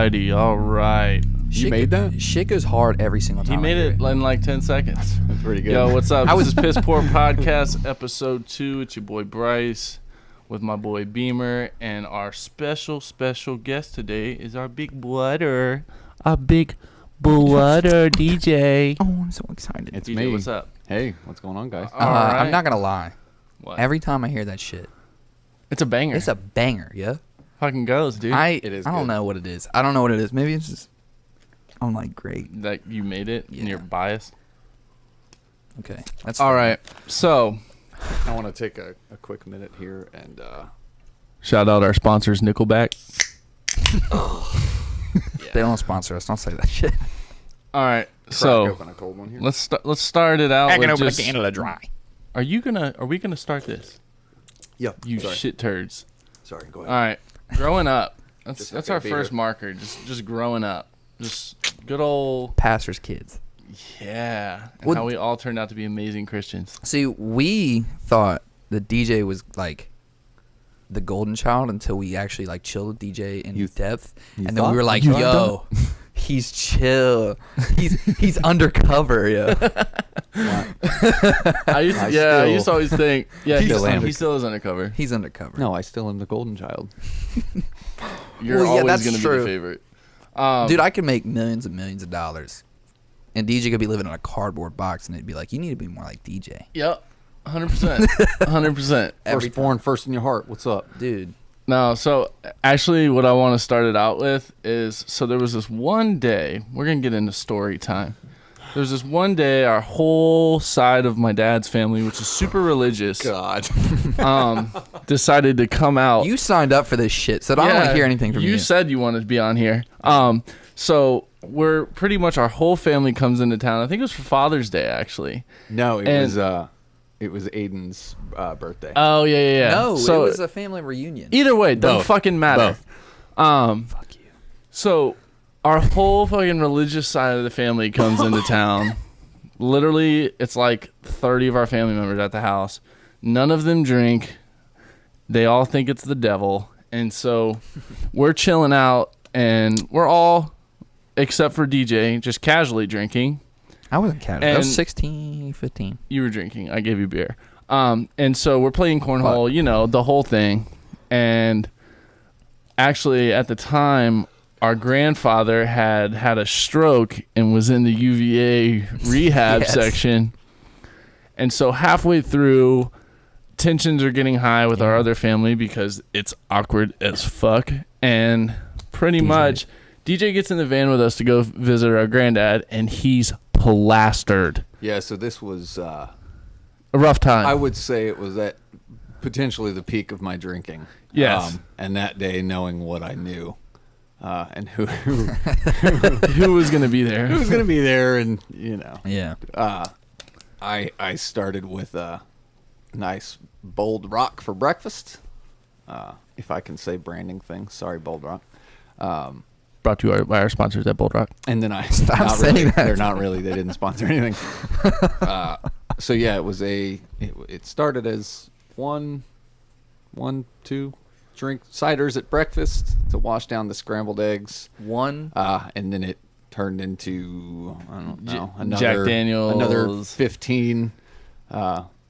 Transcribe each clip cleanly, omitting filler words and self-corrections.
All right. You made that? Shit goes hard every single time. He made it in like 10 seconds. That's pretty good. Yo, what's up? This is Piss Poor Podcast, episode 2. It's your boy Bryce with my boy Beamer. And our special guest today is our big blooder. Our big blooder DJ. Oh, I'm so excited. It's DJ, me. what's up? Hey, what's going on, guys? All right. I'm not going to lie. What? Every time I hear that shit, It's a banger. it's a banger, yeah? Fucking goes, dude. It is I don't good. know what it is. I don't know what it is. Maybe it's just, I'm like, great. That you made it and Yeah. you're biased. Okay. That's All fine. right. So, I want to take a quick minute here and shout out our sponsors, Nickelback. They don't sponsor us. Don't say that shit. All right. crack So, open a cold one here. let's start it out with just... of dry. Are we gonna start this? Yep. You Sorry. shit turds. Sorry, go All ahead. right, growing up. Just That's having our a beer. first marker. Just growing up. Just good old Pastor's kids. yeah. And What- how we all turned out to be amazing Christians. See, we thought the DJ was like the golden child until we actually like chilled with DJ in depth, you and then we were like, You "Yo, he's chill. He's undercover, yo." I used to always think, yeah, He he still still, is. is undercover. He's undercover. No, I still am the golden child. You're Well, yeah, always that's gonna be true. the favorite. Dude, I could make millions and millions of dollars, and DJ could be living in a cardboard box, and it'd be like, "You need to be more like DJ, Yep, 100%, 100%. Every Firstborn, first in your heart. What's up? dude." No, so actually what I want to start it out with is, so there was this one day, we're going to get into story time. There was this one day, our whole side of my dad's family, which is super religious, God. decided to come out. You signed up for this shit, so I don't want to hear anything from you. You said you wanted to be on here. So we're pretty much, our whole family comes into town. I think it was for Father's Day, actually. No, it And- was Aiden's birthday. Oh, yeah. No, So it was a family reunion. either way, doesn't Both. fucking matter. Fuck you. So, our whole fucking religious side of the family comes into town. Literally, it's like 30 of our family members at the house. None of them drink. They all think it's the devil. And so, we're chilling out, and we're all, except for DJ, just casually drinking. I wasn't counting. I was And- 16, 15. You were drinking. I gave you beer. And so, we're playing cornhole, you know, the whole thing. And actually, at the time, our grandfather had a stroke and was in the UVA rehab Yes. section. And so halfway through, tensions are getting high with our other family because it's awkward as fuck. And pretty much, DJ gets in the van with us to go visit our granddad, and he's plastered. Yeah, so this was, A rough time. I would say it was at potentially the peak of my drinking. Yes. And that day, knowing what I knew, and who Who was going to be there? was going to be there, and, you know. Yeah. I started with a nice Bold Rock for breakfast. If I can say branding things. Sorry, Bold Rock. Brought to you by our sponsors at Bold Rock. And then I Stop not saying really, that. They're not really. They didn't sponsor anything. So yeah, it started as one, two, drink ciders at breakfast to wash down the scrambled eggs. One. And then it turned into, I don't know, Jack another Daniels. 15. That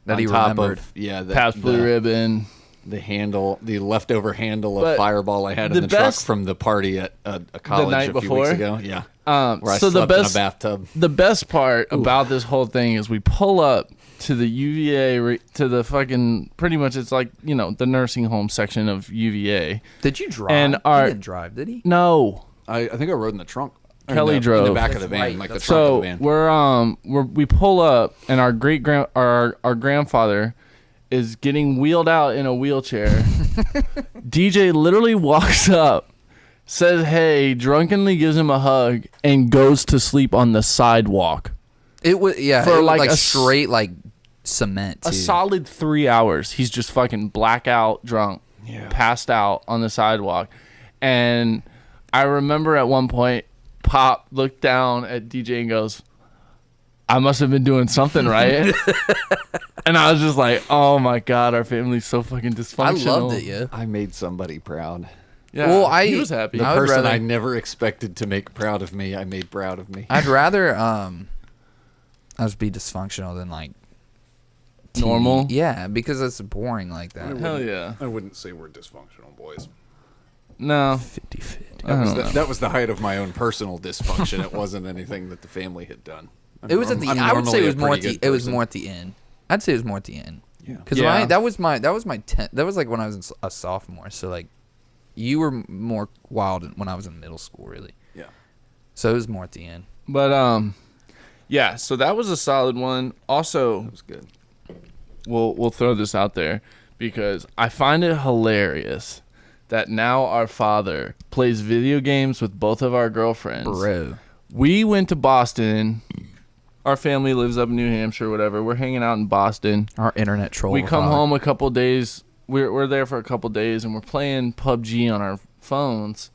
on he top remembered. of Pabst Blue Ribbon. the leftover handle of But Fireball I had the in the truck best- from the party at a college night a few before? weeks ago. Yeah, where I So slept the in a best bathtub. The best part about this whole thing is we pull up to the UVA to the fucking, pretty much it's like, you know, the nursing home section of UVA. Did you drive? And He our- didn't drive, did he? No. I think I rode in the trunk. Or Kelly in drove. the back of the That's van, right, like the that's trunk So of the van. we pull up and our our grandfather is getting wheeled out in a wheelchair. DJ literally walks up, says hey, drunkenly gives him a hug, and goes to sleep on the sidewalk. It was For it was like like a straight like cement. A too. solid 3 hours. He's just fucking blackout drunk, Yeah. passed out on the sidewalk. And I remember at one point, Pop looked down at DJ and goes, I must have been doing something right. And I was just like, oh my God, our family's so fucking I dysfunctional. loved it, yeah. I made somebody proud. Yeah, Well, he was happy. The I would person rather- I never expected to make proud of me, I made proud of me. I'd rather us be dysfunctional than like TV. Normal? Yeah, because it's boring like that. Hell yeah. I wouldn't say we're dysfunctional, boys. No. 50-50. I don't know. That was the height of my own personal dysfunction. It wasn't anything that the family had done. It was at the. I'm I would say normally it was a more at pretty the. good It was person. more at the end. I'd say it was more at the end. Yeah. Because Yeah. that was my 10th. That was like when I was a sophomore. So like, you were more wild when I was in middle school, really. Yeah. So it was more at the end. But yeah. So that was a solid one. Also, That was good. we'll throw this out there because I find it hilarious that now our father plays video games with both of our girlfriends. Bro. We went to Boston. Our family lives up in New Hampshire, whatever. We're hanging out in Boston. Our internet troll. We come home a couple days. We're there for a couple days, and we're playing PUBG on our phones.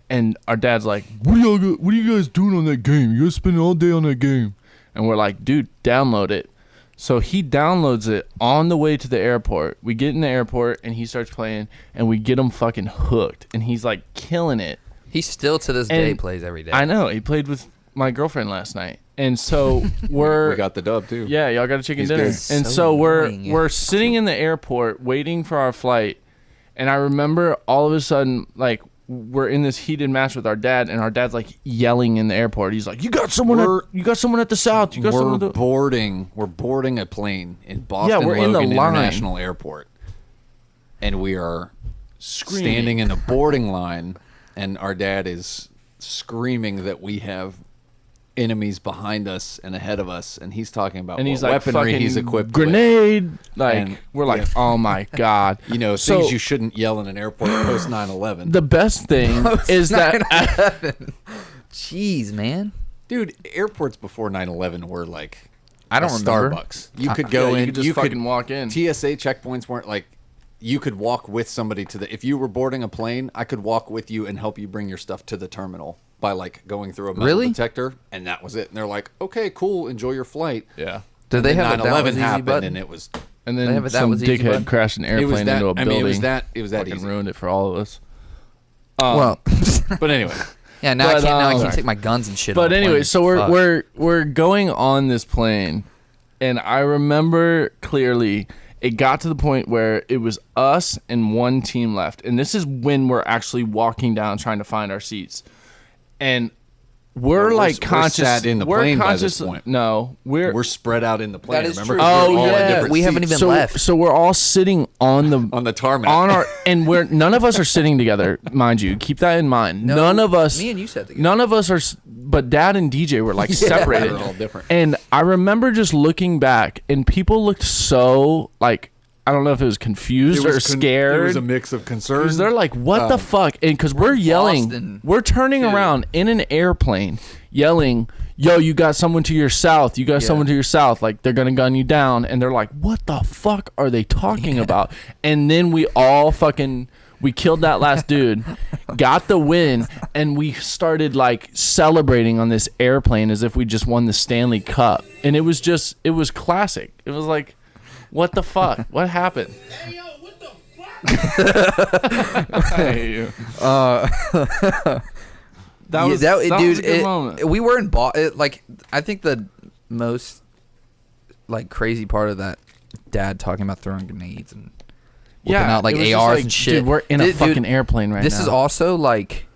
And our dad's like, "What are you guys doing on that game? You guys spending all day on that game?" And we're like, "Dude, download it." So he downloads it on the way to the airport. We get in the airport, and he starts playing, and we get him fucking hooked. And he's like killing it. He still to this day And plays every day. I know. He played with my girlfriend last night. And so we're We got the dub too. yeah, y'all got a chicken He's dinner. good. And So so annoying. we're sitting in the airport waiting for our flight. And I remember all of a sudden, like, we're in this heated match with our dad, and our dad's like yelling in the airport. He's like, "You got someone at the south. You got someone at the We're boarding a plane in Boston we're in the Logan line. International Airport, and we are Screaming. standing in the boarding line, and our dad is screaming that we have enemies behind us and ahead of us, and he's talking about and what he's like weaponry fucking he's equipped with. grenade." Like And- we're like, yeah. "Oh my god." You know, So- things you shouldn't yell in an airport post 9/11. The best thing is that Jeez, man. Dude, airports before 9/11 were like I don't a remember. Starbucks. You could go yeah, in. you could just fucking walk in. TSA checkpoints weren't like. You could walk with somebody to the. If you were boarding a plane, I could walk with you and help you bring your stuff to the terminal by like going through a metal Really? detector, and that was it. And they're like, "Okay, cool, enjoy your flight." Yeah. Did they And have then a that 9/11 was easy happened, button? and it was. And They then have a that some was easy dickhead button? crashed an It was airplane that. into a I building. mean, it was that. It was that Fucking easy. ruined it for all of us. Well, But anyway, yeah. Now But, I can't sorry. take my guns and shit. But on a anyway, plane. so Fuck. we're going on this plane, and I remember clearly it got to the point where it was us and one team left, and this is when we're actually walking down trying to find our seats, and we're Well, like we're conscious sat in the we're plane by conscious. this point. No, we're spread out in the plane. That is remember? true. 'Cause Oh we're all in yeah, different We haven't seats. even so, left. So we're all sitting on the on the tarmac. on our and we're none of us are sitting together, mind you. Keep that in mind. No, none of us. me and you sat together. None of us are. But Dad and DJ were like separated. We're all different. And I remember just looking back, and people looked so like I don't know if it was confused or scared. It was a mix of concern. Because they're like, "What the fuck?" And because we're yelling, Boston. we're turning around in an airplane, yelling, "Yo, you got someone to your south! You got someone to your south! Like they're gonna gun you down!" And they're like, "What the fuck are they talking about?" And then we all fucking we killed that last dude, got the win, and we started like celebrating on this airplane as if we just won the Stanley Cup. And it was classic. It was like, what the fuck? What happened? Hey, yo, what the fuck? I hate you. That was dude. was a good moment. We were in like I think the most like crazy part of that dad talking about throwing grenades and whipping out like it was just ARs like, and shit. Dude, we're in a Dude, fucking airplane right now. This is also like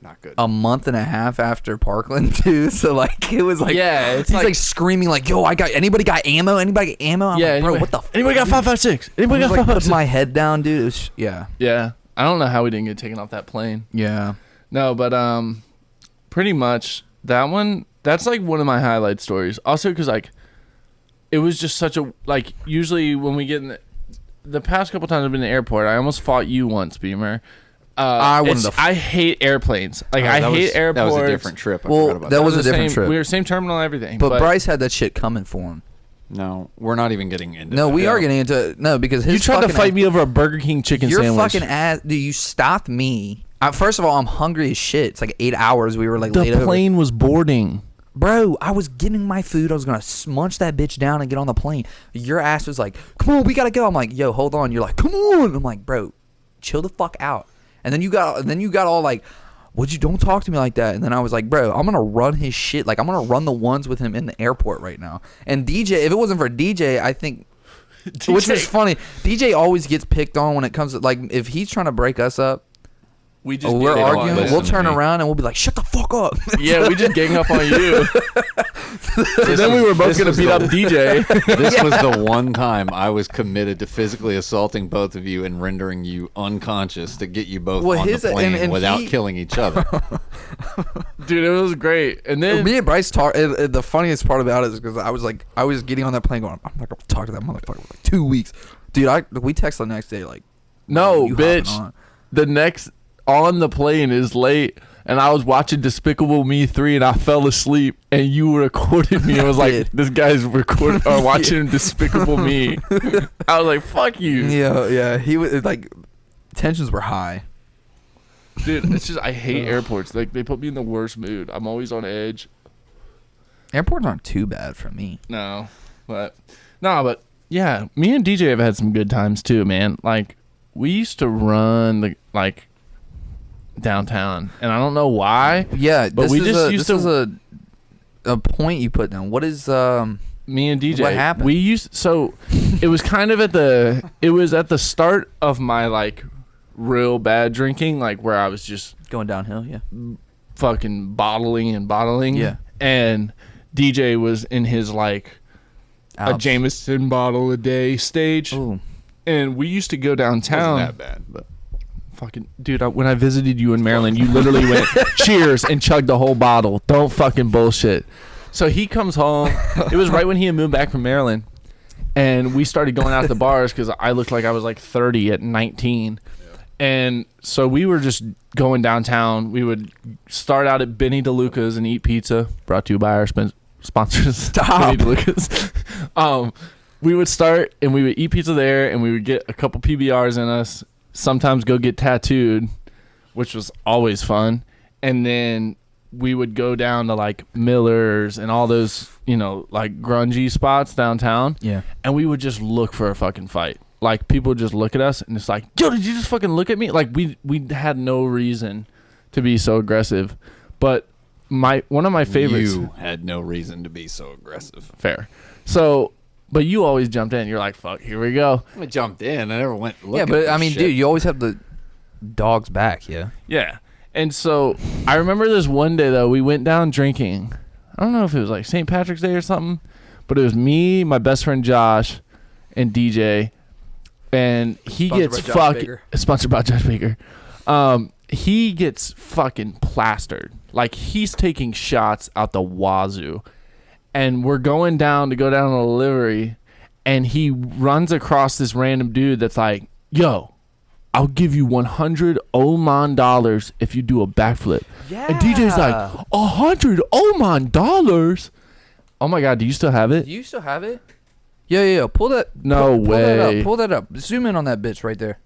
not good. a month and a half after Parkland too, so like it was like Yeah, it's he's like- like screaming like, "Yo, anybody got ammo? Anybody got ammo?" I'm Yeah, like, bro, anyway, what the? Fuck? anybody got 5.56? I Anybody was got like 5.56? putting my head down, dude. It was, yeah, Yeah, I don't know how we didn't get taken off that plane. yeah. No, but pretty much that one. That's like one of my highlight stories. Also, because like it was just such a like. Usually when we get in the past couple times I've been in the airport, I almost fought you once, Beamer. I wanted to I hate airplanes. Like I that hate was, airports. That was a different trip. I Well, forgot about that that. was a the different same, trip. We were same terminal and everything. But Bryce had that shit coming for him. No, we're not even getting into. No, that. we are getting into no because his you tried to fucking fight me over a Burger King chicken Your sandwich. fucking ass, dude! You stopped me. First of all, I'm hungry as shit. It's like 8 hours. We were like laid the over. plane was boarding. Bro, I was getting my food. I was gonna munch that bitch down and get on the plane. Your ass was like, "Come on, we gotta go." I'm like, "Yo, hold on." You're like, "Come on." I'm like, "Bro, chill the fuck out." And then you got all like, "Would you don't talk to me like that?" And then I was like, "Bro, I'm gonna run his shit. Like I'm gonna run the ones with him in the airport right now." And DJ, if it wasn't for DJ, I think, which is funny, DJ always gets picked on when it comes to like if he's trying to break us up. We just We're gang up on arguing. them. We'll turn around and we'll be like, "Shut the fuck up." Yeah, we just gang up on you. So then we were both gonna beat up DJ. This was the one time I was committed to physically assaulting both of you and rendering you unconscious to get you both on the plane and without he- killing each other. Dude, it was great. And then Me and Bryce talk. The funniest part about it is because I was getting on that plane going, "I'm not gonna talk to that motherfucker for like 2 weeks, dude." We text the next day like, no, you bitch. hopping on. The next on the plane is late, and I was watching Despicable Me 3, and I fell asleep, and you recorded me. I was like, did. "This guy's recording or watching Despicable Me." I was like, "Fuck you, Yeah. He was like, tensions were high. dude." It's just I hate airports. Like they put me in the worst mood. I'm always on edge. Airports aren't too bad for me. But yeah, me and DJ have had some good times too, man. Like we used to run the downtown, and I don't know why. Yeah, But this we is just a, used this to- is a point you put down. What is Me and DJ. What happened? We used so it was kind of at the start of my like real bad drinking, like where I was just going downhill? Yeah. fucking bottling. Yeah. And DJ was in his like a Ouch. Jameson bottle a day stage. Ooh. And we used to go downtown. Wasn't that bad, but Fucking dude, when I visited you in Maryland, you literally went cheers and chugged the whole bottle. Don't fucking bullshit. So he comes home. It was right when he had moved back from Maryland, and we started going out to the bars because I looked like I was like 30 at 19. And so we were just going downtown. We would start out at Benny DeLuca's and eat pizza. Brought to you by our sponsors. Stop. Benny DeLuca's. We would start and we would eat pizza there, and we would get a couple PBRs in us. Sometimes go get tattooed, which was always fun. And then we would go down to like Miller's and all those, like grungy spots downtown. Yeah. And we would just look for a fucking fight. Like people would just look at us and it's like, "Yo, did you just fucking look at me?" Like we had no reason to be so aggressive. But one of my favorites. you had no reason to be so aggressive. Fair. So, but you always jumped in. You're like, "Fuck, here we go." I jumped in. I never went looking. Yeah, but at I this mean, shit. dude, you always have the dog's back. Yeah. Yeah. And so I remember this one day though, we went down drinking. I don't know if it was like St. Patrick's Day or something, but it was me, my best friend Josh, and DJ. And he Sponsored gets by Josh fuck Baker. sponsored by Josh Baker. He gets fucking plastered. Like he's taking shots out the wazoo. And we're going down to the livery, and he runs across this random dude that's like, "Yo, I'll give you 100 Oman dollars if you do a backflip." Yeah. And DJ's like, 100 Oman dollars? Oh my God, do you still have it? Do you still have it? Yeah. Pull that. No pull that way. up. Pull that up. Zoom in on that bitch right there.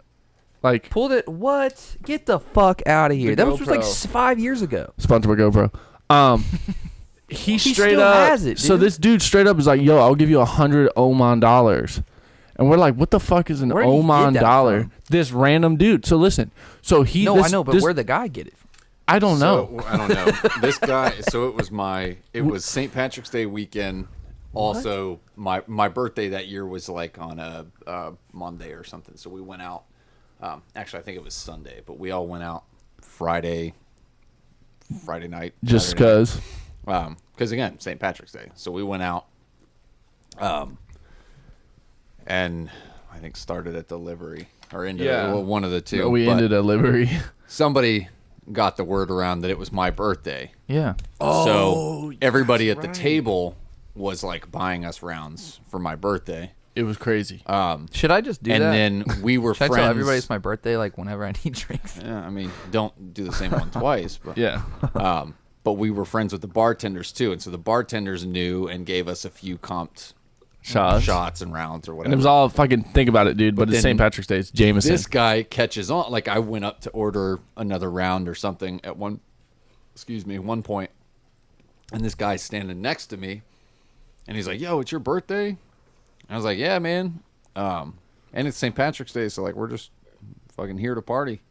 Like, Pulled it. What? Get the fuck out of here. The That was just like GoPro. 5 years ago. sponsored by GoPro. He straight still up has it, So dude. this dude straight up is like, "Yo, I'll give you 100 Oman dollars." And we're like, "What the fuck is an Where did he Oman get that dollar?" from? This random dude. So listen. So he No, this, I know, but this- where'd the guy get it from? I don't know. So, I don't know. This guy. So it was St. Patrick's Day weekend. Also, my birthday that year was like on a Monday or something. So we went out. Actually, I think it was Sunday, but we all went out Friday night. Just Saturday night. cuz. Because again, St. Patrick's Day. So we went out, and I think started at delivery or into one of the two. We but ended at livery. Somebody got the word around that it was my birthday. Yeah. So everybody at the table was like buying us rounds for my birthday. It was crazy. Should I just do and that? then we were Should friends. I tell everybody it's my birthday, like whenever I need drinks? Yeah, I mean, don't do the same one twice. But Yeah. but we were friends with the bartenders too, and so the bartenders knew and gave us a few comped shots and rounds or whatever. And it was all fucking, think about it, dude. But it's then St. Patrick's Day. It's Jameson. This guy catches on. Like I went up to order another round or something at one point, and this guy's standing next to me, and he's like, "Yo, it's your birthday?" And I was like, "Yeah, man." And it's St. Patrick's Day, so like we're just fucking here to party.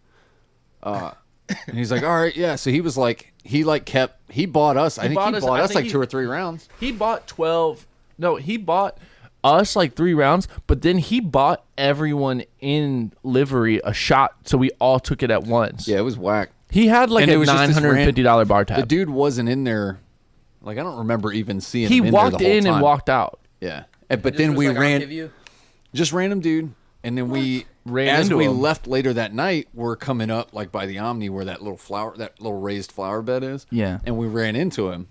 And he's like, all right, yeah. So he was like, he bought us. I think he bought us like 2 or 3 rounds. He bought 12. No, he bought us like 3 rounds, but then he bought everyone in livery a shot, so we all took it at once. Yeah, it was whack. He had like And a it was just this $950 bar tab. The dude wasn't in there. Like, I don't remember even seeing He him in walked there the whole in time. and walked out. Yeah. But then we ran, just random dude. And then we, as we left later that night, we're coming up like by the Omni where that little raised flower bed is. Yeah. And we ran into him.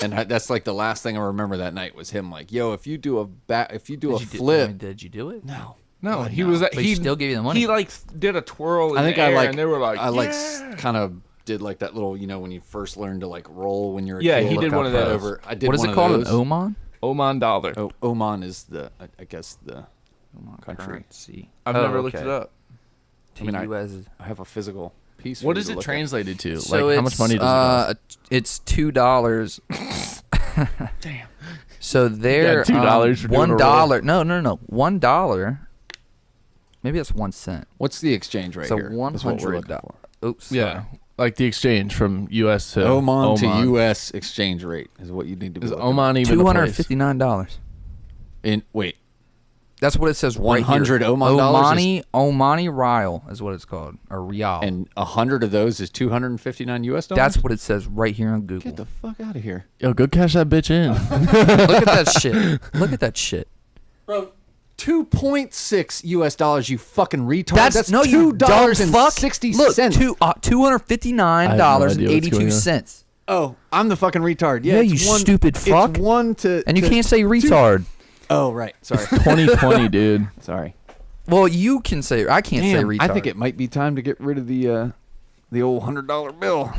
And that's like the last thing I remember that night was him like, yo, if you do a flip. Did you do it? No. No, he was. But he still gave you the money. He like did a twirl. In I think the I air, like. and they were like, I like yeah. kind of did like that little, when you first learned to like roll when you're a Yeah, kid. he did one of those. Over. I did. What is one it of called? those. An Oman? Oman dollar. Oh, Oman is I guess the country. Currency. I've never looked it up. I mean, US. I have a physical piece. What for is you to it look at. translated to? So like how much money does it cost? It's $2. Damn. So they're $2 for doing a $1. No. $1. Maybe that's 1 cent. What's the exchange rate So here? That's what we're $100. looking for. Oops. Yeah, like the exchange from U.S. to Oman to U.S. exchange rate is what you need to be. Is looking Oman even a place? $259. Wait, That's what it says right here. 100 Oman dollars Omani Rial is what it's called, or Rial. and 100 of those is $259 US dollars. That's what it says right here on Google. Get the fuck out of here, Yo, go cash that bitch in. Look at that shit. Look at that shit. bro. 2.6 US dollars. You fucking retard. That's no, you $2 dumb and fuck. 60 Look, cents. $259.82. Oh, I'm the fucking retard. Yeah, Yeah, it's you one, stupid fuck. It's 1 to And you to can't say 2. retard. Oh, right. Sorry. 2020, dude. Sorry. Well, you can say. I can't say Damn, retard. I think it might be time to get rid of the old $100 bill.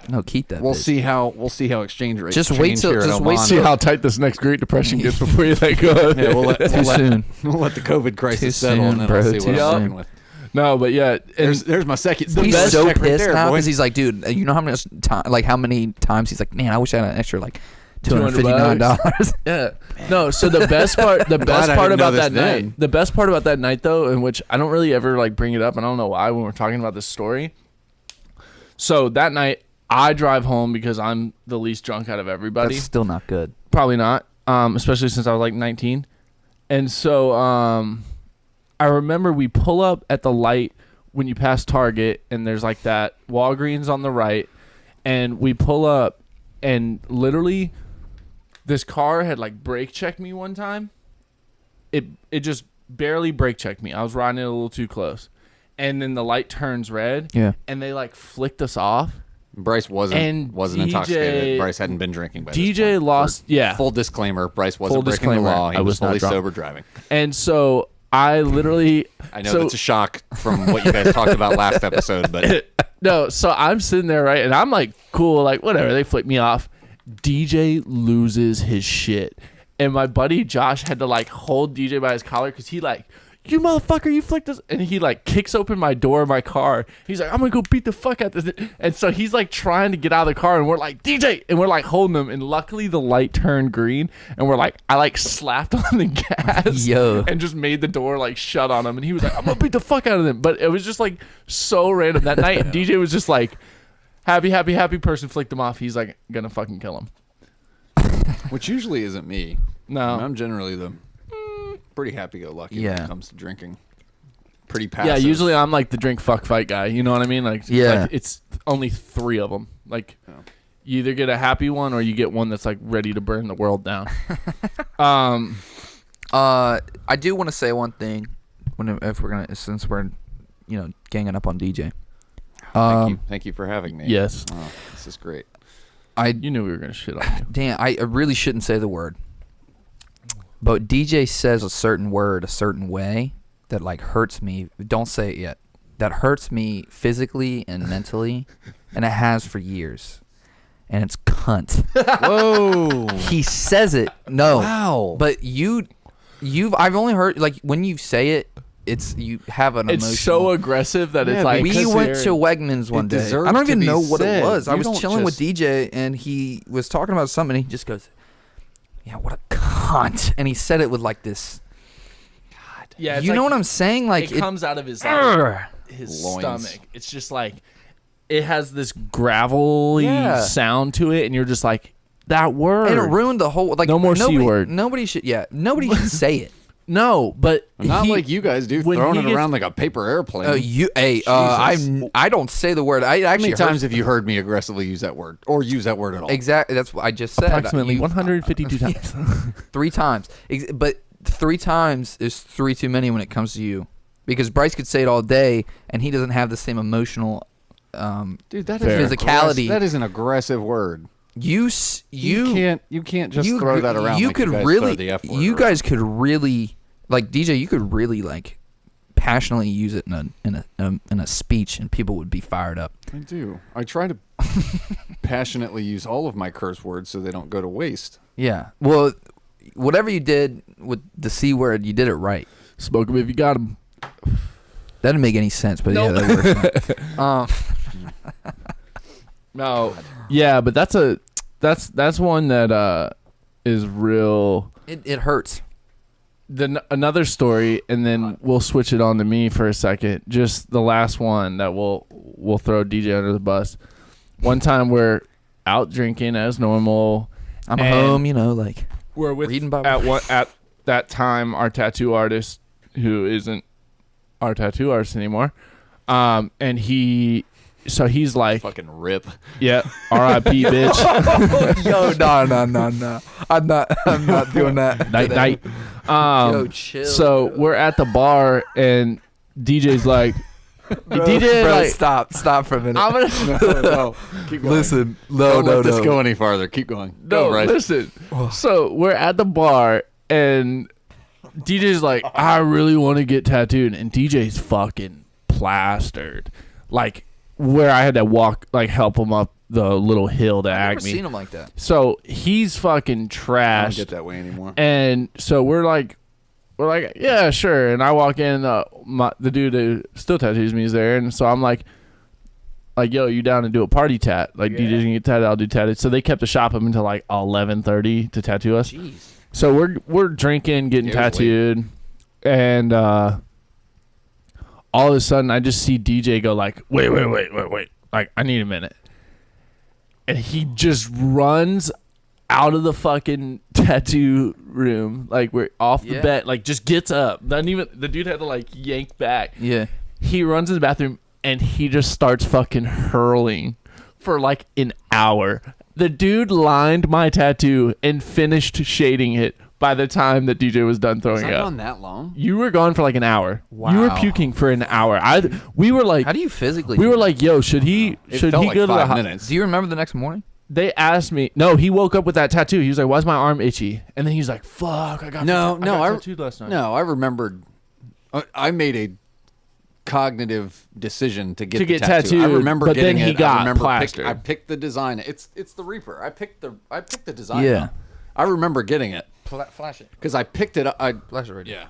No, keep that. We'll bitch. see how exchange rates. Just wait change till- here at just wait Oman. See how tight this next Great Depression gets before you let go. Yeah, we'll let, Too soon. we'll let the COVID crisis Too settle, and soon, then bro, I'll see too what I'm soon. working with. No, but yeah, and There's my second. He's best so check right pissed there, now boy. because he's like, dude, you know how many times he's like, man, I wish I had an extra like $259. Yeah. No, so the best part Glad I about didn't know that this then. night, the best part about that night though, in which I don't really ever like bring it up, and I don't know why when we're talking about this story. So that night I drive home because I'm the least drunk out of everybody. That's still not good. Probably not, especially since I was like 19. And so I remember we pull up at the light when you pass Target, and there's like that Walgreens on the right, and we pull up, and literally this car had like brake checked me one time. It just barely brake checked me. I was riding it a little too close. And then the light turns red. Yeah. And they like flicked us off. Bryce wasn't DJ intoxicated. Bryce hadn't been drinking by this DJ point. lost, yeah. Full disclaimer: Bryce wasn't Full breaking disclaimer, the law. He I was was not fully drunk. sober driving. And so I literally I know so, that's a shock from what you guys talked about last episode, but no, so I'm sitting there, right? And I'm like, cool, like whatever. They flick me off. DJ loses his shit. And my buddy Josh had to like hold DJ by his collar because he like, you motherfucker, you flicked us. And he like kicks open my door of my car. He's like, I'm going to go beat the fuck out of this. And so he's like trying to get out of the car, and we're like, DJ. And we're like holding him. And luckily the light turned green. And we're like, I like slapped on the gas. Yo. And just made the door like shut on him. And he was like, I'm going to beat the fuck out of them. But it was just like so random that night. And DJ was just like, happy person flicked him off. He's like, gonna fucking kill him. which usually isn't me. No. I mean, I'm generally the pretty happy-go-lucky when Yeah. it comes to drinking. Pretty passive. Yeah, usually I'm like the drink fuck fight guy. You know what I mean? Like, Yeah. like it's only 3 of them. Like, Yeah. you either get a happy one or you get one that's like ready to burn the world down. I do want to say one thing since we're ganging up on DJ. Thank you for having me. Yes. Oh, this is great. You knew we were gonna shit on you. Damn, I really shouldn't say the word. But DJ says a certain word a certain way that like hurts me. Don't say it yet. That hurts me physically and mentally, and it has for years. And it's cunt. Whoa. He says it. No. Wow. But I've only heard like when you say it, you have an emotional. It's so aggressive that Yeah, it's like We because went to Wegmans one day. deserves I don't to even be know what said. it was. I You was don't chilling with just- DJ, and he was talking about something, and he just goes, "Yeah, what a cunt," and he said it with like this. yeah, You know what I'm saying? Like it comes out of his. Urgh. his Loins. stomach. It's just like it has this gravelly Yeah. sound to it, and you're just like that word. And it ruined the whole like No more C nobody, word. Nobody should nobody should say it. No, but Not he- like you guys do, when throwing he it gets- around like a paper airplane. I don't say the word. I How actually many times have you heard me aggressively use that word or use that word at all? exactly that's what I just said. approximately You- 152 times. 3 times. But 3 times is 3 too many when it comes to you. Because Bryce could say it all day, and he doesn't have the same emotional Dude, that Fair. is physicality. That is an aggressive word. You can't just throw that around. You like could you guys really, throw the F word you around. guys could really, like DJ. You could really like passionately use it in a speech, and people would be fired up. I do. I try to passionately use all of my curse words so they don't go to waste. Yeah. Well, whatever you did with the C word, you did it right. Smoke him if you got him. That didn't make any sense, but yeah, that works. No, yeah, but that's one that is real. It hurts. Another story, and then we'll switch it on to me for a second. Just the last one that we'll throw DJ under the bus. One time we're out drinking as normal. I'm And home, like We're with reading Bible. at that time our tattoo artist, who isn't our tattoo artist anymore, and he's like, Fucking rip. yeah, R.I.P. bitch. Yo, no. I'm not doing that. night today. night. Yo, chill. So we're at the bar, and DJ's like, DJ Bro, like, stop for a minute. I'm gonna No, keep going. Listen, no, Don't no, let this no. go any farther. Keep going. no, Go, Bryce. listen. So we're at the bar, and DJ's like, I really want to get tattooed, and DJ's fucking plastered, like where I had to help him up the little hill to I've never Acme. seen him like that. So he's fucking I don't trashed. get that way anymore. And so we're like, yeah, sure. And I walk in, the dude who still tattoos me is there, and so I'm like, yo, you down to do a party tat? Like DJ's gonna get tatted, I'll do tatted. So they kept the shop up until like 11:30 to tattoo us. Jeez. So we're drinking, getting It was late. tattooed, and all of a sudden I just see DJ go like, wait, like I need a minute, and he just runs out of the fucking tattoo room, like we're off the Yeah. bed, like just gets up. Doesn't even, the dude had to like yank back. Yeah. He runs to the bathroom and he just starts fucking hurling for like an hour. The dude lined my tattoo and finished shading it by the time that DJ was done Was throwing I it up. gone that long? You were gone for like an hour. You were Wow. puking for an hour. We were like, How do you physically? we do were that? like, yo, should he It should felt he like go to the 5 ho- minutes. Do you remember the next morning? They asked me. No, he woke up with that tattoo. He was like, "Why's my arm itchy?" And then he's like, "Fuck, I got No, I no, got tattooed last night." No, I remembered. I made a cognitive decision to get To the get tattoo. I tattooed, remember but getting then he it. got I remember plastered. I picked the design. It's the Reaper. I picked the design. Yeah. out. I remember getting it Flash it. because I picked it. Flash it right. Yeah.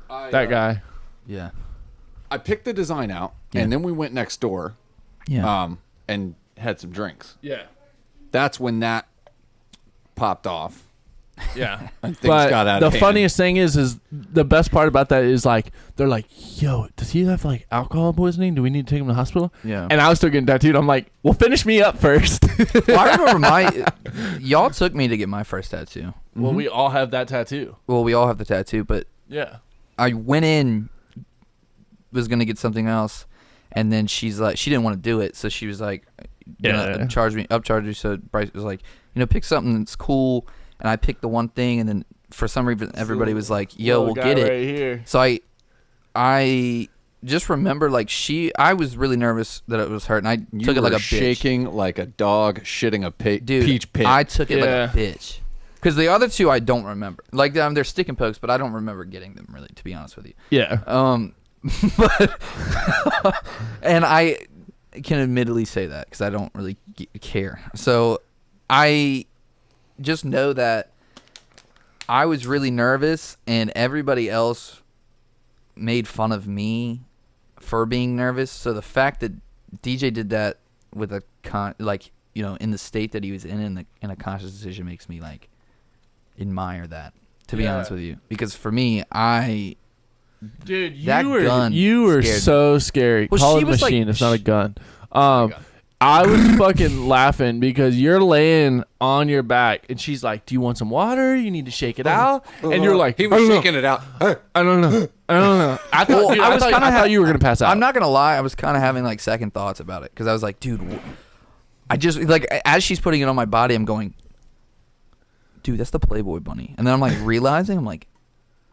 That guy. Yeah. I picked the design out, Yeah. and then we went next door, Yeah. and had some drinks. Yeah. That's when that popped off. Yeah. And things But got out the of hand. funniest thing is the best part about that is like they're like, "Yo, does he have like alcohol poisoning? Do we need to take him to the hospital?" Yeah. And I was still getting tattooed. I'm like, "Well, finish me up first." Well, I remember y'all took me to get my first tattoo. Well, we all have that tattoo. Well, we all have the tattoo, but Yeah. I went in, was gonna get something else, and then she's like, she didn't want to do it, so she was like, gonna Yeah. upcharge me. So Bryce was like, pick something that's cool, and I picked the one thing, and then for some reason everybody was like, yo, Little we'll guy get it. right here. So I just remember like I was really nervous that it was hurt, and I You took it like were a bitch. shaking like a dog shitting a Dude, peach pit. I took it like Yeah. a bitch. Because the other two I don't remember. Like they're stick and pokes, but I don't remember getting them really, to be honest with you. Yeah. But and I can admittedly say that because I don't really care. So I just know that I was really nervous, and everybody else made fun of me for being nervous. So the fact that DJ did that with a in the state that he was in a conscious decision makes me like admire that. To be Yeah. honest with you, because for me, I Dude, That gun you were scared me. so scary. Well, Call she it a was like- machine. It's not a gun. I was fucking laughing because you're laying on your back and she's like, "Do you want some water? You need to shake it out." And you're like, he was shaking it out. I don't know. I don't know. I thought, Well, dude, I I was thought, kinda I thought you were gonna pass out. I'm not gonna lie, I was kind of having like second thoughts about it because I was like, dude, I just like as she's putting it on my body, I'm going, dude, that's the Playboy bunny, and then I'm like realizing, I'm like,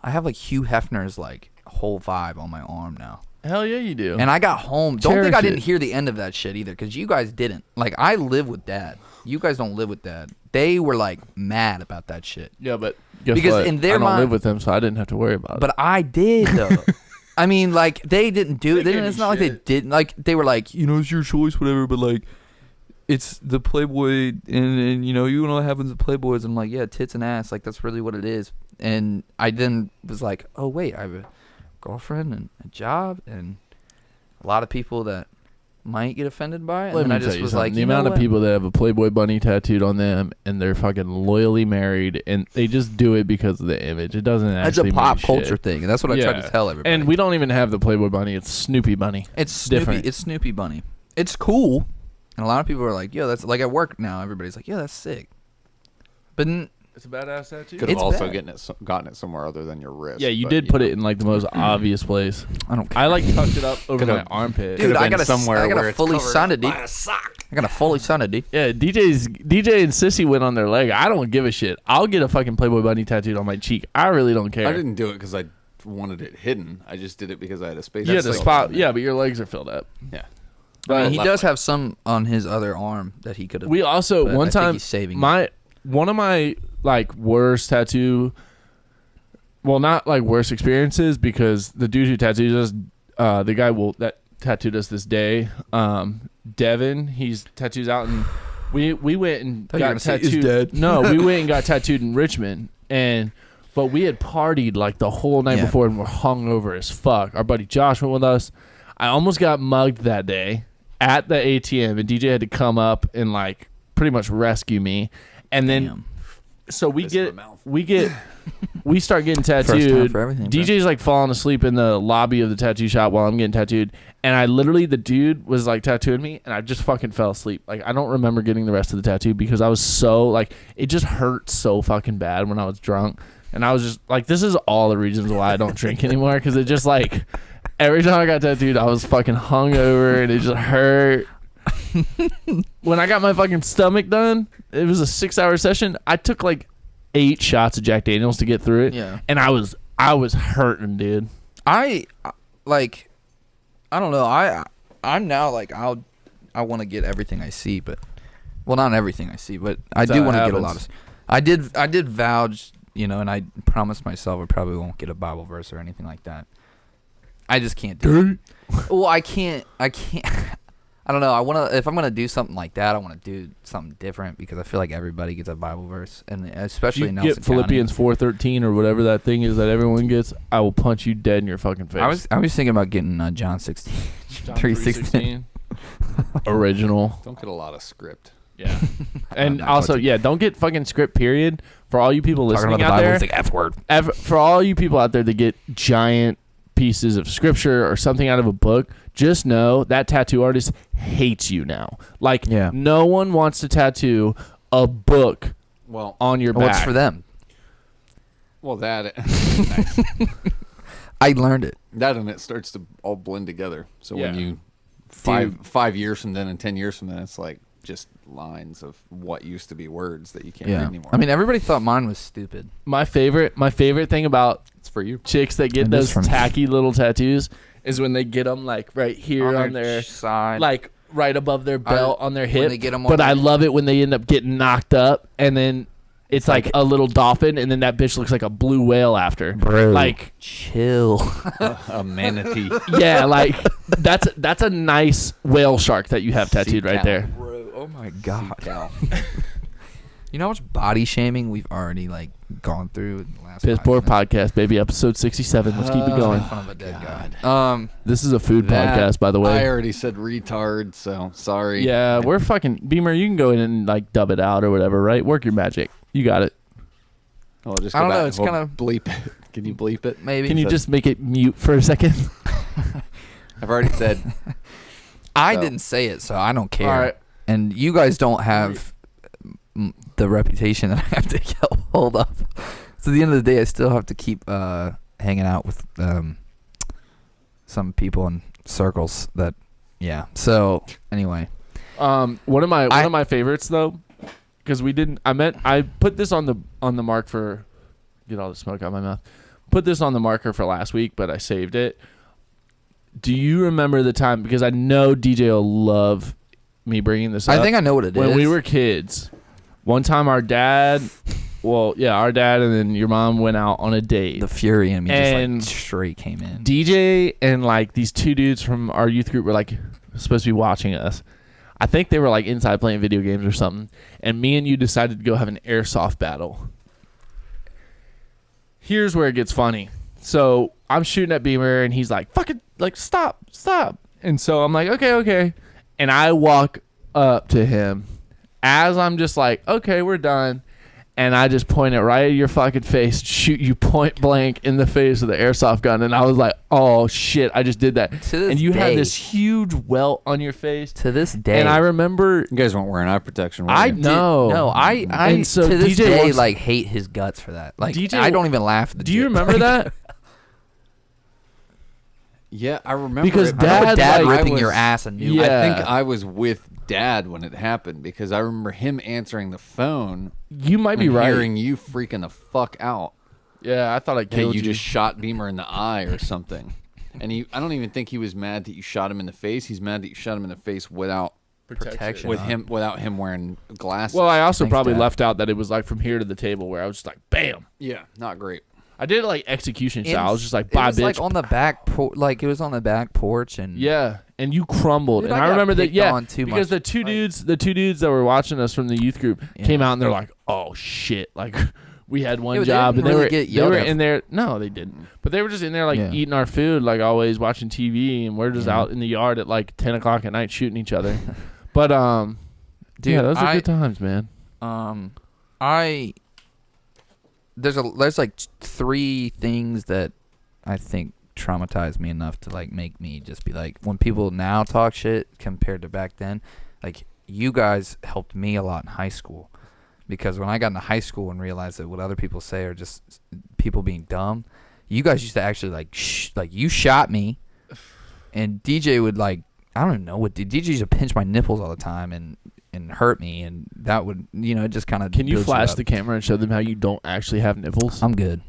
I have like Hugh Hefner's like whole vibe on my arm now. Hell yeah, you do. And I got home. Don't think I Cherish didn't it. hear the end of that shit either, because you guys didn't. Like, I live with Dad. You guys don't live with Dad. They were like mad about that shit. Yeah, but guess Because what? in their I don't mind- live with them, so I didn't have to worry about it. But I did though. I mean, like they didn't do it. They They gave it's you not like they shit. didn't. Like they were like, you know, it's your choice, whatever. But like, it's the Playboy, and you know, you know what happens with Playboys. I'm like, yeah, tits and ass. Like that's really what it is. And I then was like, oh wait, I have a girlfriend and a job and a lot of people that might get offended by it. And Let then me I tell just you was something. like, The you know amount of what? people that have a Playboy bunny tattooed on them and they're fucking loyally married and they just do it because of the image. It doesn't It's a actually pop mean culture shit. thing, and that's what I try Yeah. to tell everybody. And we don't even have the Playboy bunny. It's Snoopy bunny. It's Snoopy. different. It's Snoopy Bunny. It's cool, and a lot of people are like, "Yo, that's like at work now." Everybody's like, "Yeah, that's sick," but It's a badass tattoo. Could have It's also bad. gotten it somewhere other than your wrist. Yeah, you but, did put know. it in like the most obvious place. I don't care. I like tucked it up over my Could've- armpit. Dude, I been got somewhere I got where a it's fully covered sunny up D. by a sock. I got a fully sunny D. Yeah, DJ and Sissy went on their leg. I don't give a shit. I'll get a fucking Playboy bunny tattooed on my cheek. I really don't care. I didn't do it because I wanted it hidden. I just did it because I had a space. You had a filled spot. in Yeah, there. but your legs are filled up. Yeah. I mean, he left does leg. have some on his other arm that he could have. We also But I one think time he's saving one of my like worst tattoo. Well, not like worst experiences because the dude who tattooed us, the guy that tattooed us this day, Devin. He's tattoos out and we went and Thought you were got gonna say he's tattooed. dead. No, we went and got tattooed in Richmond but we had partied like the whole night Yeah. before and we're hungover as fuck. Our buddy Josh went with us. I almost got mugged that day at the ATM and DJ had to come up and like pretty much rescue me. And then Damn. so we Missed get my mouth. we start getting time tattooed. for everything, bro. DJ's like falling asleep in the lobby of the tattoo shop while I'm getting tattooed. And I literally, the dude was like tattooing me and I just fucking fell asleep. Like I don't remember getting the rest of the tattoo because I was so like, it just hurt so fucking bad when I was drunk. And I was just like, this is all the reasons why I don't drink anymore. Cause it just like, every time I got tattooed, I was fucking hungover and it just hurt. When I got my fucking stomach done, it was a 6-hour session. I took like 8 shots of Jack Daniels to get through it. Yeah. And I was hurting, dude. I like. I don't know. I'm now like I want to get everything I see, but well, not everything I see, but I That's do how it want to get a happens. lot of. I did vouch, you know, and I promised myself I probably won't get a Bible verse or anything like that. I just can't do it. Well, I can't. I don't know. I want to. If I'm gonna do something like that, I want to do something different because I feel like everybody gets a Bible verse, and If especially you in Nelson get Philippians County. 4:13 or whatever that thing is that everyone gets, I will punch you dead in your fucking face. I was thinking about getting John 16, John 3:16. Original. Don't get a lot of script. Yeah. And not also, going to. yeah, don't get fucking script period. For all you people Talking listening about the out Bible, there, it's like F word. for all you people out there that get giant pieces of scripture or something out of a book, just know that tattoo artist hates you now. Like, Yeah. no one wants to tattoo a book Well, on your back. What's for them? that I learned it. that and it starts to all blend together. So when Yeah. you 5 years from then and 10 years from then, it's like just lines of what used to be words that you can't read anymore. I mean, everybody thought mine was stupid. My favorite thing about it's for you. chicks that get It is those for me. tacky little tattoos is when they get them like right here on their side. like right above their belt on their hip. they get 'em on but I their- love it when they end up getting knocked up and then it's like a little dolphin and then that bitch looks like a blue whale after. Bro. Like chill. A manatee. yeah, like that's a nice whale shark that you have tattooed right cow. there. Bro, oh my god. Cow. You know how much body shaming we've already like gone through in the last Piss 5 Poor minutes? Podcast, baby, episode 67. Let's keep it going. Making fun of a dead guy. This is a food That- podcast, by the way. I already said retard, so sorry. Yeah, we're fucking Beamer. You can go in and like dub it out or whatever, right? Work your magic. You got it. I'll just I go don't know, back. it's We'll kinda- bleep it. Can you bleep it? Maybe. Can you just make it mute for a second? I've already said. I So. didn't say it, so I don't care. All right. And you guys don't have the reputation that I have to get hold of. So at the end of the day, I still have to keep hanging out with some people in circles that, yeah. So anyway, One of my favorites though, because I put this on the mark for, get all the smoke out of my mouth. Put this on the marker for last week, but I saved it. Do you remember the time? Because I know DJ will love me bringing this up. I think I know what it is. When we were kids, one time our dad and then your mom went out on a date. The fury in me And just like straight came in. DJ and like these two dudes from our youth group were like supposed to be watching us. I think they were like inside playing video games or something. And me and you decided to go have an airsoft battle. Here's where it gets funny. So I'm shooting at Beamer and he's like, fucking, like, stop. And so I'm like, okay. And I walk up to him as I'm just like, okay, we're done. And I just point it right at your fucking face, shoot you point blank in the face with the airsoft gun. And I was like, oh, shit, I just did that. To this And you had day. this huge welt on your face. To this day. And I remember, You guys weren't wearing eye protection. Were I you? did. No. I And so to this DJ day wants- like hate his guts for that. Like DJ I don't even laugh at the do you joke. remember that? Yeah, I remember. Because it, but I I remember Dad, Dad like, ripping I your was- ass a new Yeah. one. I think I was with Dad when it happened because I remember him answering the phone. You might be and right. Hearing you freaking the fuck out. Yeah, I thought I Hey, killed you just shot Beamer in the eye or something. And I don't even think he was mad that you shot him in the face. He's mad that you shot him in the face without Protection. without him wearing glasses. Well, I also Thanks, probably Dad. left out that it was like from here to the table where I was just like, bam. yeah, not great. I did it like execution It style. I was just like, it bye, was bitch. like on the back like it was on the back porch and Yeah, and you crumbled. Dude, and I I got remember that. picked Yeah, on too because much. the two dudes that were watching us from the youth group Yeah. came out and they're like, "Oh shit!" Like we had one Yeah, but they job didn't and really get they yelled were at. in there. No, they didn't. But they were just in there like Yeah. eating our food, like always watching TV, and we're just Yeah. out in the yard at like 10 o'clock at night shooting each other. But Dude, yeah, those are good times, man. There's like three things that I think traumatized me enough to like make me just be like, when people now talk shit compared to back then, like you guys helped me a lot in high school, because when I got into high school and realized that what other people say are just people being dumb, you guys used to actually like like you shot me, and DJ would like, I don't even know what DJ used to pinch my nipples all the time and hurt me, and that would, you know, it just kind of. Can you flash the camera and show them how you don't actually have nipples? I'm good.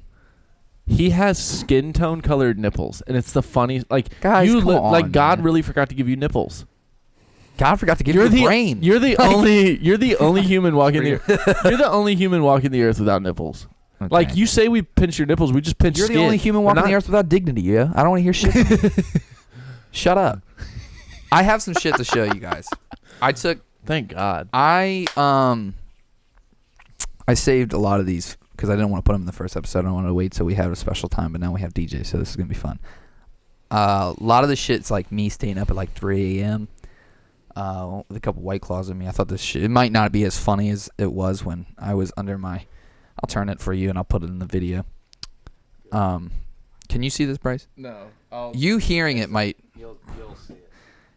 He has skin tone colored nipples, and it's the funniest. Like, Guys, you come on, like God man. really forgot to give you nipples. God forgot to give you a brain. You're the only human walking the earth. You're the only human walking the earth without nipples. Okay. Like, you say we pinch your nipples, we just pinch You're skin. the only human We're walking the not- earth without dignity. Yeah, I don't want to hear shit. Shut up. I have some shit to show you guys. Thank God. I saved a lot of these because I didn't want to put them in the first episode. I don't want to wait till we have a special time, but now we have DJ, so this is gonna be fun. A lot of the shit's like me staying up at like 3 a.m. With a couple White Claws in me. I thought this shit, it might not be as funny as it was when I was under my. I'll turn it for you and I'll put it in the video. Can you see this, Bryce? No. You hearing it might. You'll see it.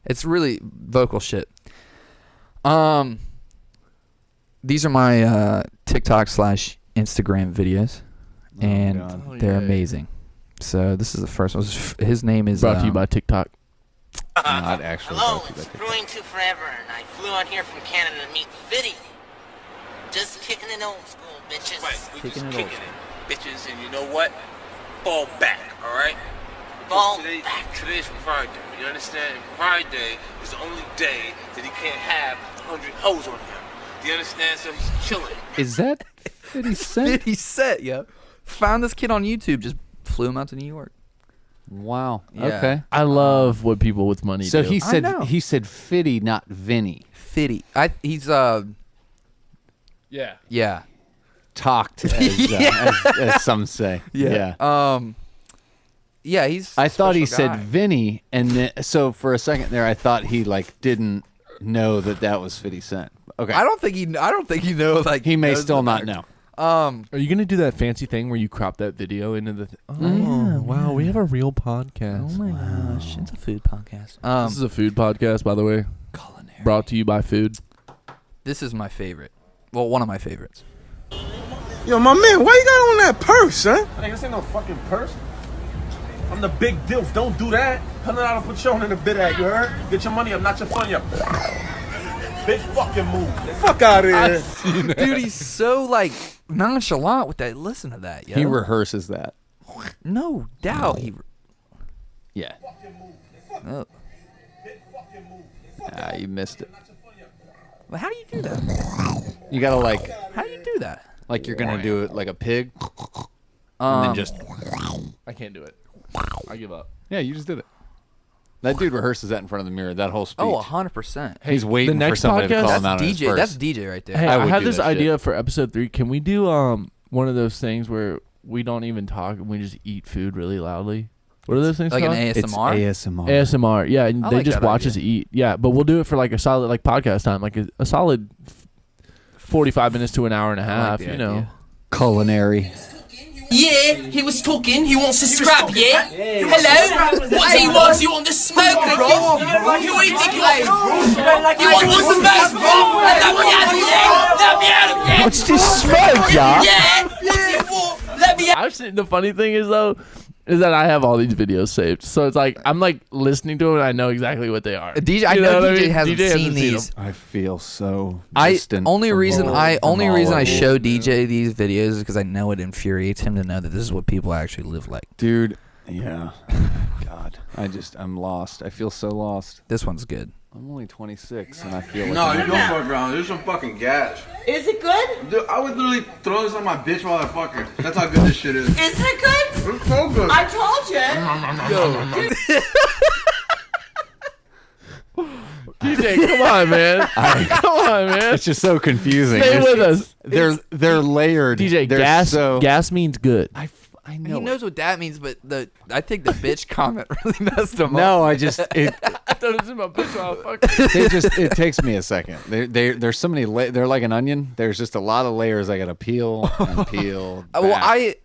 It's really vocal shit. These are my TikTok / Instagram videos, and God. Oh, they're yeah. amazing. So this is the first one. His name is Brought to you by TikTok. Not actually. Hello, brought to you it's by TikTok. Brewing 2 Forever, and I flew out here from Canada to meet Fitty. Just kicking it old school, bitches. Right, we Kicking just it old kicking it, bitches, and you know what? Fall back, all right? Fall Today- back. Today's Friday. You understand? Friday is the only day that he can't have 100 hoes on him. Do you understand? So he's chilling. Is that 50 Cent? 50 Cent, yo. Found this kid on YouTube, just flew him out to New York. Wow. Yeah. Okay. I love what people with money So do. he said know. Fitty, not Vinny. Fitty. He's yeah. yeah. Talked as some say. Yeah. Yeah, he's I thought he special said guy. Vinny, and then, so for a second there, I thought he like didn't know that was 50 Cent. Okay. I don't think he know like He may knows still the not back- know. Are you gonna do that fancy thing where you crop that video into the? Wow, we have a real podcast. Oh my gosh, it's a food podcast. This is a food podcast, by the way. Culinary. Brought to you by food. This is my favorite. Well, one of my favorites. Yo, my man, why you got on that purse, huh? Hey, this ain't no fucking purse. I'm the big dilf. Don't do that. $100 Patron in the bid at, you heard? Get your money up, not your fun up. Big fucking move. Fuck out of here. Dude, he's so like nonchalant with that. Listen to that, yo. He rehearses that. No doubt. Yeah. Oh. You missed it. Well, how do you do that? You gotta like How do you do that? like you're gonna do it like a pig, and then just I can't do it. I give up. yeah, you just did it. That dude rehearses that in front of the mirror. That whole speech. Oh, 100%. He's waiting the for next somebody to podcast- call him That's out on his DJ. verse. That's DJ right there. Hey, I I would have do this that idea shit. for episode 3. Can we do one of those things where we don't even talk and we just eat food really loudly? What are those things Like called? an It's ASMR. ASMR. ASMR. Yeah, and I they like just that watch idea. us eat. Yeah, but we'll do it for like a solid like podcast time, like a solid 45 minutes to an hour and a half. the You know. idea. Culinary. Yeah, he was talking. He wants to scrap, yeah? Hello? What he wants? You want the smoke, bro? You what do you think you are? You want the smoke, bro? Let me out of here! Let me out of here! What's this smoke, y'all? Yeah! What's it for? Let me out! I've seen the funny thing is though, is that I have all these videos saved. So it's like I'm like listening to them and I know exactly what they are. DJ, I You know what DJ mean? hasn't seen these. them. I feel so I distant. only from reason all- I from only all reason of I it. show DJ these videos is because I know it infuriates him to know that this is what people actually live like. Dude. Yeah. God, I'm lost. I feel so lost. This one's good. I'm only 26 and I feel like No, you don't fuck around. There's some fucking gas. Is it good? Dude, I would literally throw this on my bitch while I fuck her. That's how good this shit is. Is it good? It's so good. I told you. DJ, come on, man. Come on, man. it's just so confusing. Stay It's- with us. They're layered. DJ, They're gas so, gas means good. I know. He knows what that means, but I think the bitch comment really messed him up. No, I just it I thought it was in my bitch while I fucked her. it takes me a second. There's so many they're like an onion. There's just a lot of layers I gotta peel and peel. Well, back.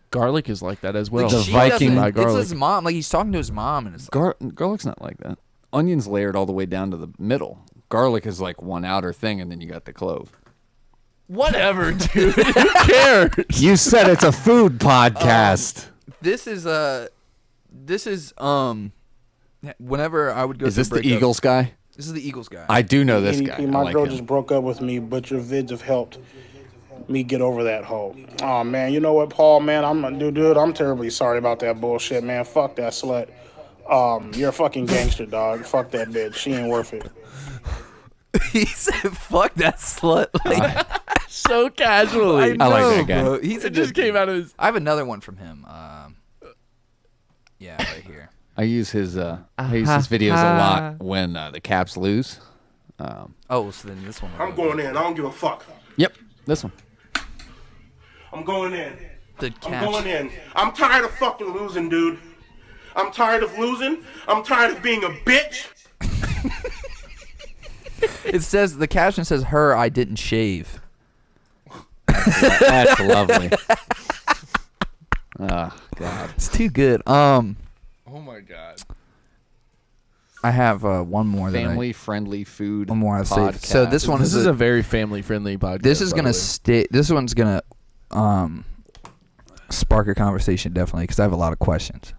Garlic is like that as well. The she Viking- doesn't- by It's garlic. his mom. Like he's talking to his mom, and it's Garlic's not like that. Onion's layered all the way down to the middle. Garlic is like one outer thing, and then you got the cove. Whatever, dude. Who cares? You said it's a food podcast. this is whenever I would go. Is through this the breakup- Eagles guy? This is the Eagles guy. I do know this guy. I My like girl him. just broke up with me, but your vids have helped me get over that hoe. Oh man, you know what, Paul? Man, dude. I'm terribly sorry about that bullshit, man. Fuck that slut. You're a fucking gangster, dog. Fuck that bitch. She ain't worth it. He said, "Fuck that slut." Like, So casually. I like that guy. bro. He's a It just good came dude. out of his. I have another one from him. Yeah, right here. I use his videos a lot when the Caps lose. Oh, so then this one. I'm going in. I don't give a fuck. Yep, this one. I'm going in. The I'm catch. going in. I'm tired of fucking losing, dude. I'm tired of losing. I'm tired of being a bitch. It says the caption says, "Her, I didn't shave." That's lovely. Oh God. It's too good. Oh my god. I have one more. Family friendly food. One more I saved. So this one This is is a very family friendly podcast. This is by gonna the way. stay. This one's gonna spark a conversation definitely because I have a lot of questions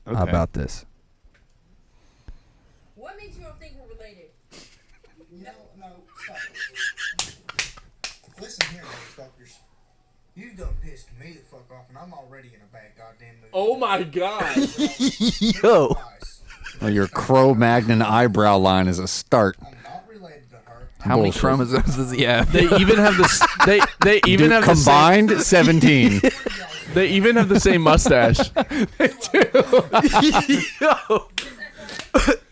about this. What makes you don't think we're related? No, stop it. Listen here, motherfuckers. You done pissed me the fuck off, and I'm already in a bad goddamn mood. Oh my god. Yo. Oh, your Cro-Magnon eyebrow line is a start. I'm not related to her. How many Bullshit. chromosomes does he have? They even have this. They even have Combined 17. They even have the same mustache.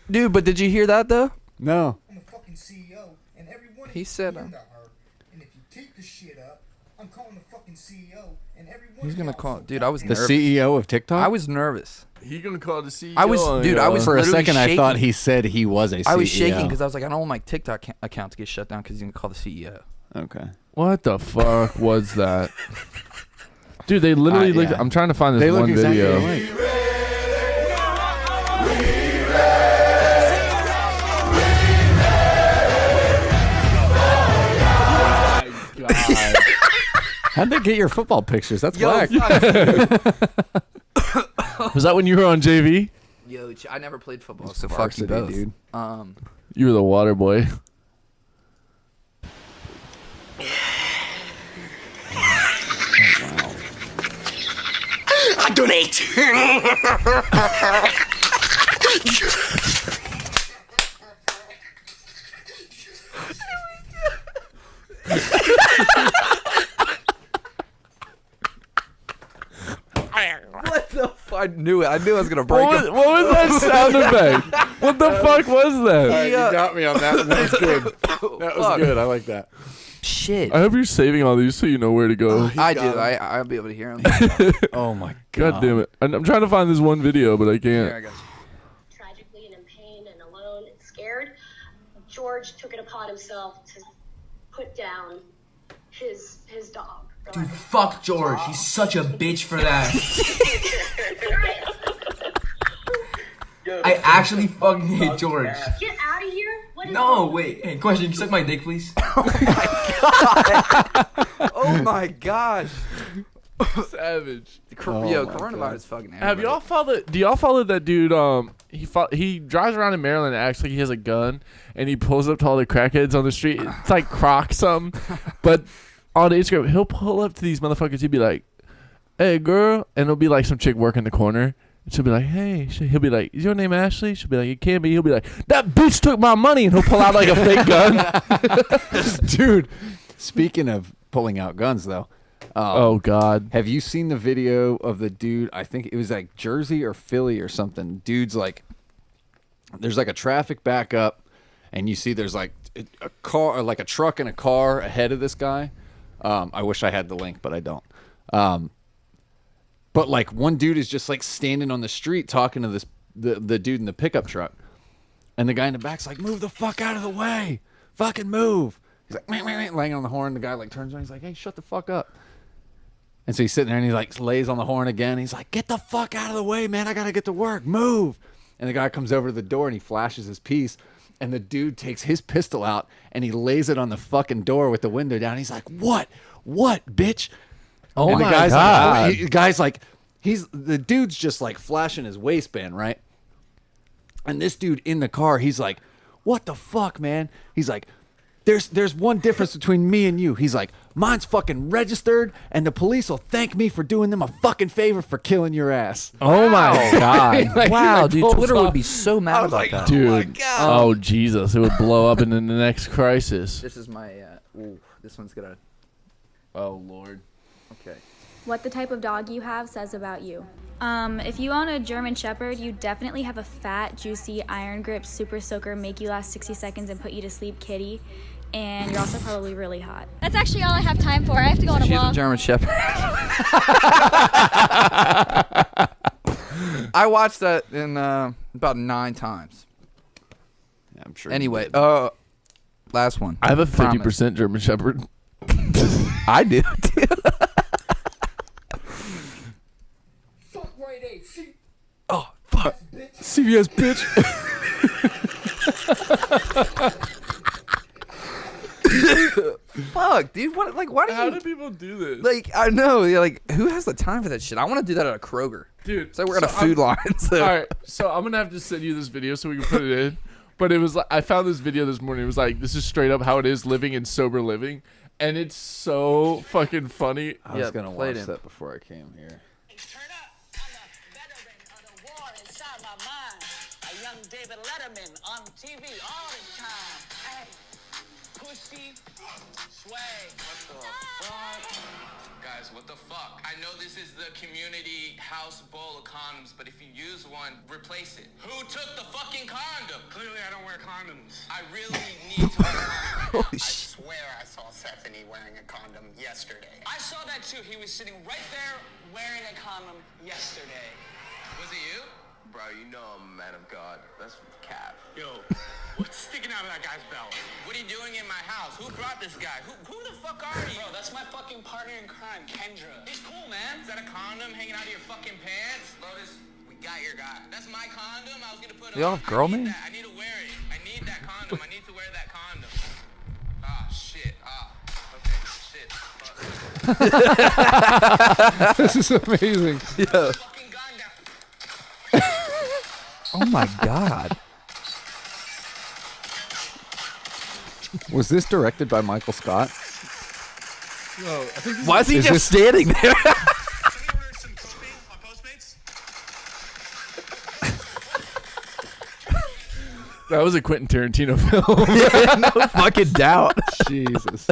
Dude, but did you hear that though? No. I'm the fucking CEO, and everyone He said, her. And if you keep the shit up, I'm calling the fucking CEO, and everyone. He's gonna call. Dude, I was The nervous. CEO of TikTok? I was nervous. He gonna call the CEO. I was, dude. I was For a literally second, I thought shaking. he said he was a CEO. I was shaking because I was like, I don't want my TikTok account to get shut down because he's gonna call the CEO. Okay. What the fuck was that? Dude, they literally look. Yeah. I'm trying to find this They look one exactly video. alike. God. How'd they get your football pictures? That's whack. Was that when you were on JV? Yo, I never played football, so fuck Varsity, you both. dude. You were the water boy. I donate. What the fuck? I knew it. I knew I was gonna break What him. was that sound effect? What the fuck was that? You got me on that. That was good. That was good. I like that. Shit. I hope you're saving all these so you know where to go. I do. I'll be able to hear him. Oh my God damn it. I'm trying to find this one video, but I can't. Here, I got you. Tragically and in pain and alone and scared, George took it upon himself to put down his dog. Dude, fuck George. He's such a bitch for that. I actually fucking hate George. Get out of here! What is No, wait. Hey, question. Can you suck my dick, please? Oh my gosh. Savage. Yo, coronavirus is fucking everybody. Have y'all followed? Do y'all follow that dude? He drives around in Maryland and acts like he has a gun, and he pulls up to all the crackheads on the street. It's like Croc something, but on Instagram he'll pull up to these motherfuckers. He'll be like, "Hey, girl," and it'll be like some chick working the corner. And she'll be like, "Hey," he'll be like, "Is your name Ashley?" She'll be like, "It can't be." He'll be like, "That bitch took my money," and he'll pull out like a fake gun. Dude, speaking of pulling out guns, though. Oh, God. Have you seen the video of the dude? I think it was like Jersey or Philly or something. Dude's like, there's like a traffic backup, and you see there's like a car, like a truck and a car ahead of this guy. I wish I had the link, but I don't. But like one dude is just like standing on the street talking to the dude in the pickup truck, and the guy in the back's like, "Move the fuck out of the way, fucking move." He's like, meh, meh, meh, laying on the horn. The guy like turns around. He's like, "Hey, shut the fuck up." And so he's sitting there and he like lays on the horn again. He's like, "Get the fuck out of the way, man. I got to get to work. Move." And the guy comes over to the door and he flashes his piece. And the dude takes his pistol out and he lays it on the fucking door with the window down. He's like, "What? What, bitch?" Oh and my the guy's God. Like, the guy's like, the dude's just like flashing his waistband, right? And this dude in the car, he's like, "What the fuck, man?" He's like, There's one difference between me and you. He's like, mine's fucking registered, and the police will thank me for doing them a fucking favor for killing your ass. Oh my God. Like, Wow, like, dude, pulls Twitter off- would be so mad about that. Dude. Oh, Jesus. It would blow up into the next crisis. This is my. Ooh, this one's gonna. Oh, Lord. Okay. What the type of dog you have says about you. If you own a German Shepherd, you definitely have a fat, juicy, iron grip, super soaker, make you last 60 seconds and put you to sleep kitty. And you're also probably really hot. That's actually all I have time for. I have to go on a She's a walk. German Shepherd. I watched that in about 9 times. Yeah, I'm sure. Anyway, last one. I have a Promise. 50% German Shepherd. I do. Fuck right, A. Oh, fuck. CVS bitch. Fuck, dude. What? Like, why do How you? do people do this? Like, I know. Yeah, like, who has the time for that shit? I want to do that at a Kroger. Dude. It's like we're at a food line. So. All right. So I'm going to have to send you this video so we can put it in. But it was like, I found this video this morning. It was like, this is straight up how it is living in sober living. And it's so fucking funny. I was gonna watch that before I came here. A young David Letterman on TV all the time. Hey, pussy, sway. What the fuck? Guys, what the fuck? I know this is the community house bowl of condoms, but if you use one, replace it. Who took the fucking condom? Clearly, I don't wear condoms. I really need to wear condoms. I swear I saw Stephanie wearing a condom yesterday. I saw that too. He was sitting right there wearing a condom yesterday. Was it you? Bro, you know I'm a man of God. That's cap. Yo, what's sticking out of that guy's belt? What are you doing in my house? Who brought this guy? Who the fuck are you? Bro, that's my fucking partner in crime, Kendra. He's cool, man. Is that a condom hanging out of your fucking pants? Lotus, we got your guy. That's my condom. I was gonna put it Y'all on. have girl I need name? that. I need to wear it. I need that condom. I need to wear that condom. Ah, shit. Ah, okay, shit. Fuck. This is amazing. Yeah. Fucking gun down. Oh my god. Was this directed by Michael Scott? Why is he Is just this- standing there? That was a Quentin Tarantino film. No fucking doubt. Jesus.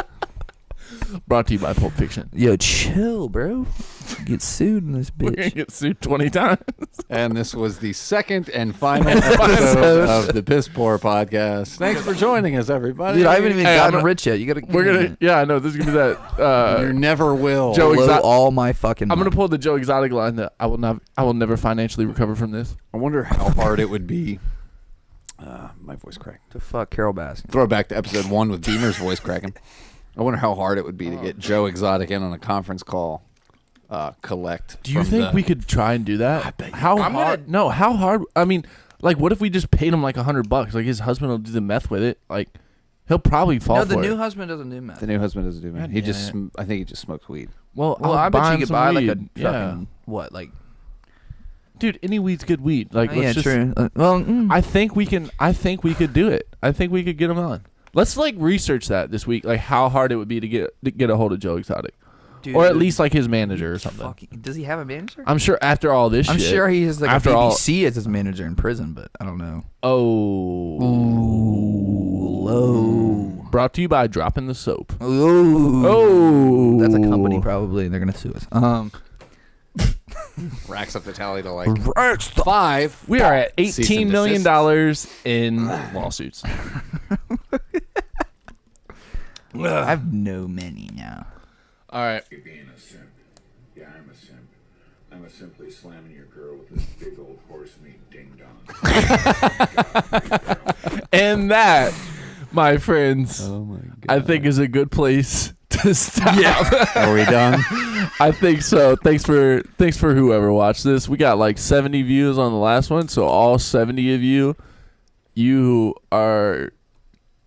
Brought to you by Pulp Fiction. Yo, chill, bro. Get sued in this We're gonna bitch. get sued 20 times. And this was the second and final episode of the Piss Poor Podcast. Thanks for joining us, everybody. Dude, I haven't even Hey, gotten I'm rich yet. You gotta. We're gonna, yeah, I know this is gonna be that. You never will. Joe blow Exotic. all my fucking. I'm gonna money. pull the Joe Exotic line that I will never financially recover from this. I wonder how hard it would be. My voice cracked. to fuck Carol Baskin. Throw it back to episode 1 with Beamer's voice cracking. I wonder how hard it would be to get Joe Exotic in on a conference call. Collect. Do you from think the- we could try and do that? I bet you How could. hard? No, how hard? I mean, like, what if we just paid him like $100? Like, his husband will do the meth with it. Like, he'll probably fall No, for the it. new husband doesn't do meth. The new husband doesn't do man. God He damn just. it. I think he just smokes weed. Well, Well, I'll I buy bet him you could some buy like a weed. fucking what, like. Dude, any weed's good weed. Like, Yeah, let's just, true. Well, I think we can. I think we could do it. I think we could get him on. Let's like research that this week. Like how hard it would be to get a hold of Joe Exotic, dude, or at least like his manager or something. fucking, does he have a manager? I'm sure after all this, I'm shit, sure he has like after a all. BBC as his manager in prison, but I don't know. Oh, Low. brought to you by Dropping the Soap. Ooh. Oh, That's a company probably, and they're gonna sue us. Racks up the tally to like Racks 5. We are at Cease $18 and million desist. in lawsuits. I have no money now. All right. You're being a simp. Yeah, I'm a simp. I'm a simply slamming your girl with this big old horse meat ding dong. And that, my friends, Oh my god. I think is a good place to stop. Are we done? I think so. Thanks for whoever watched this. We got like 70 views on the last one, so all 70 of you are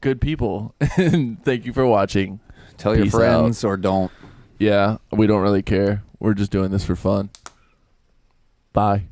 good people. And thank you for watching. Tell your Peace friends or don't. Yeah, we don't really care. We're just doing this for fun. Bye.